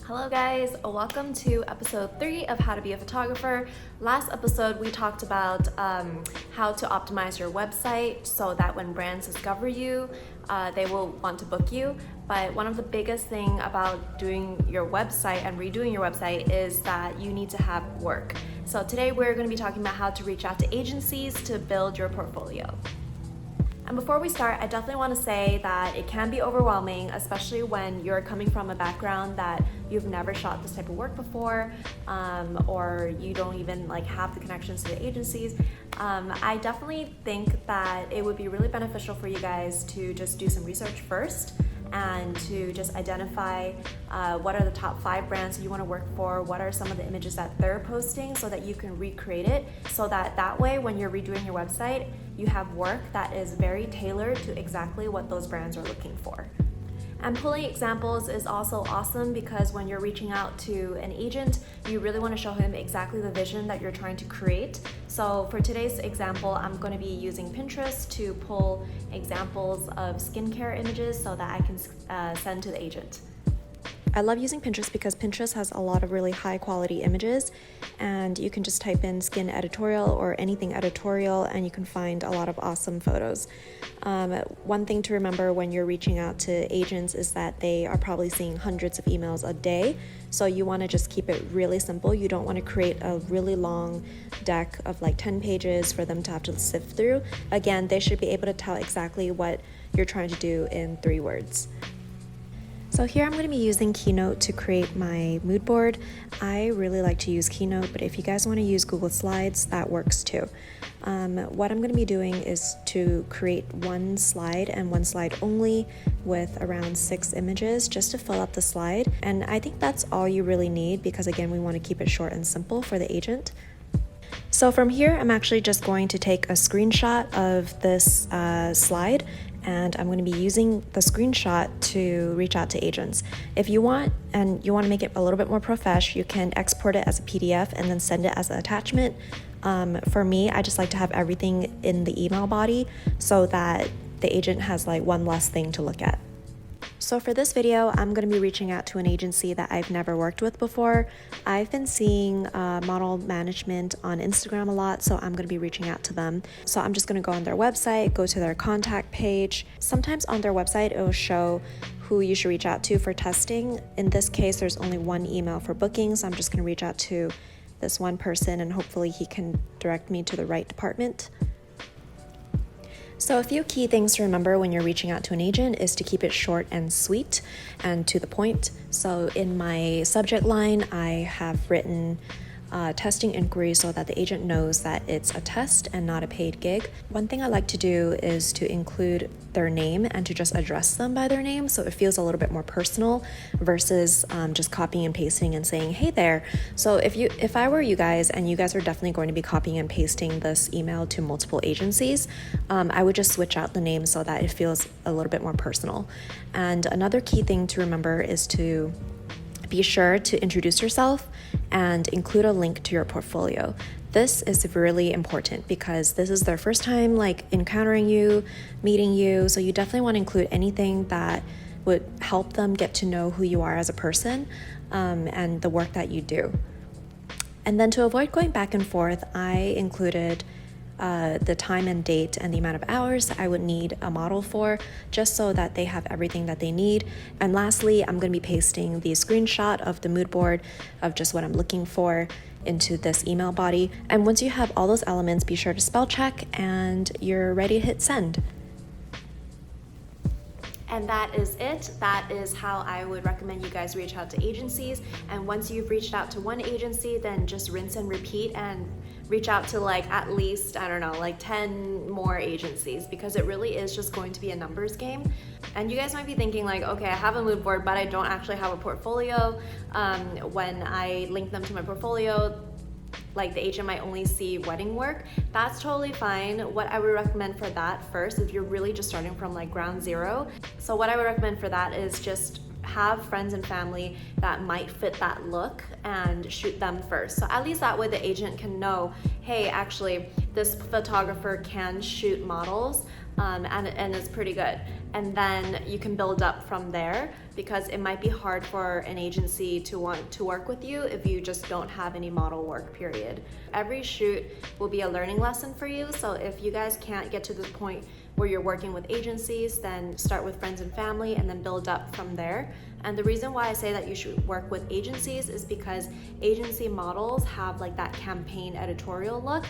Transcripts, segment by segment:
Hello guys, welcome to episode 3 of How to Be a Photographer. Last episode we talked about how to optimize your website so that when brands discover you, they will want to book you. But one of the biggest thing about doing your website and redoing your website is that you need to have work. So today we're going to be talking about how to reach out to agencies to build your portfolio. And before we start, I definitely want to say that it can be overwhelming, especially when you're coming from a background that you've never shot this type of work before, or you don't even have the connections to the agencies. I definitely think that it would be really beneficial for you guys to just do some research first and to just identify what are the top 5 brands you want to work for, what are some of the images that they're posting so that you can recreate it, so that way when you're redoing your website, you have work that is very tailored to exactly what those brands are looking for. And pulling examples is also awesome because when you're reaching out to an agent, you really want to show him exactly the vision that you're trying to create. So for today's example, I'm going to be using Pinterest to pull examples of skincare images so that I can send to the agent. I love using Pinterest because Pinterest has a lot of really high quality images, and you can just type in skin editorial or anything editorial and you can find a lot of awesome photos. One thing to remember when you're reaching out to agents is that they are probably seeing hundreds of emails a day, so you want to just keep it really simple. You don't want to create a really long deck of 10 pages for them to have to sift through. Again, they should be able to tell exactly what you're trying to do in 3 words. So here I'm going to be using Keynote to create my mood board. I really like to use Keynote, but if you guys want to use Google Slides, that works too. What I'm going to be doing is to create one slide and one slide only with around 6 images just to fill up the slide. And I think that's all you really need because again, we want to keep it short and simple for the agent. So from here, I'm actually just going to take a screenshot of this slide, and I'm going to be using the screenshot to reach out to agents. If you want, and you want to make it a little bit more professional, you can export it as a PDF and then send it as an attachment. For me, I just like to have everything in the email body so that the agent has one less thing to look at. So for this video, I'm going to be reaching out to an agency that I've never worked with before. I've been seeing model management on Instagram a lot, so I'm going to be reaching out to them. So I'm just going to go on their website, go to their contact page. Sometimes on their website, it will show who you should reach out to for testing. In this case, there's only one email for bookings. I'm just going to reach out to this one person and hopefully he can direct me to the right department. So a few key things to remember when you're reaching out to an agent is to keep it short and sweet and to the point. So in my subject line, I have written testing inquiry so that the agent knows that it's a test and not a paid gig. One thing I like to do is to include their name and to just address them by their name so it feels a little bit more personal versus just copying and pasting and saying, hey there. So if I were you guys, and you guys are definitely going to be copying and pasting this email to multiple agencies, I would just switch out the name so that it feels a little bit more personal. And another key thing to remember is to be sure to introduce yourself and include a link to your portfolio. This is really important because this is their first time encountering you, meeting you, so you definitely want to include anything that would help them get to know who you are as a person and the work that you do. And then to avoid going back and forth, I included the time and date and the amount of hours I would need a model for, just so that they have everything that they need. And lastly, I'm going to be pasting the screenshot of the mood board of just what I'm looking for into this email body. And once you have all those elements, be sure to spell check and you're ready to hit send. And that is it. That is how I would recommend you guys reach out to agencies. And once you've reached out to one agency, then just rinse and repeat and reach out to at least, 10 more agencies, because it really is just going to be a numbers game. And you guys might be thinking okay, I have a mood board, but I don't actually have a portfolio. When I link them to my portfolio, the agent might only see wedding work. That's totally fine. What I would recommend for that first, if you're really just starting from ground zero, so what I would recommend for that is just have friends and family that might fit that look and shoot them first. So at least that way the agent can know, hey, actually this photographer can shoot models and it's pretty good. and then you can build up from there, because it might be hard for an agency to want to work with you if you just don't have any model work, period. Every shoot will be a learning lesson for you, so if you guys can't get to the point where you're working with agencies, then start with friends and family and then build up from there. And the reason why I say that you should work with agencies is because agency models have like that campaign editorial look,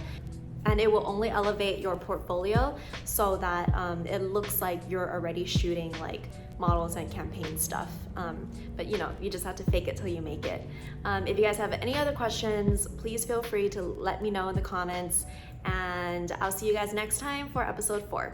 and it will only elevate your portfolio so that it looks like you're already shooting like models and campaign stuff. But you know, you just have to fake it till you make it. If you guys have any other questions, please feel free to let me know in the comments, and I'll see you guys next time for episode 4.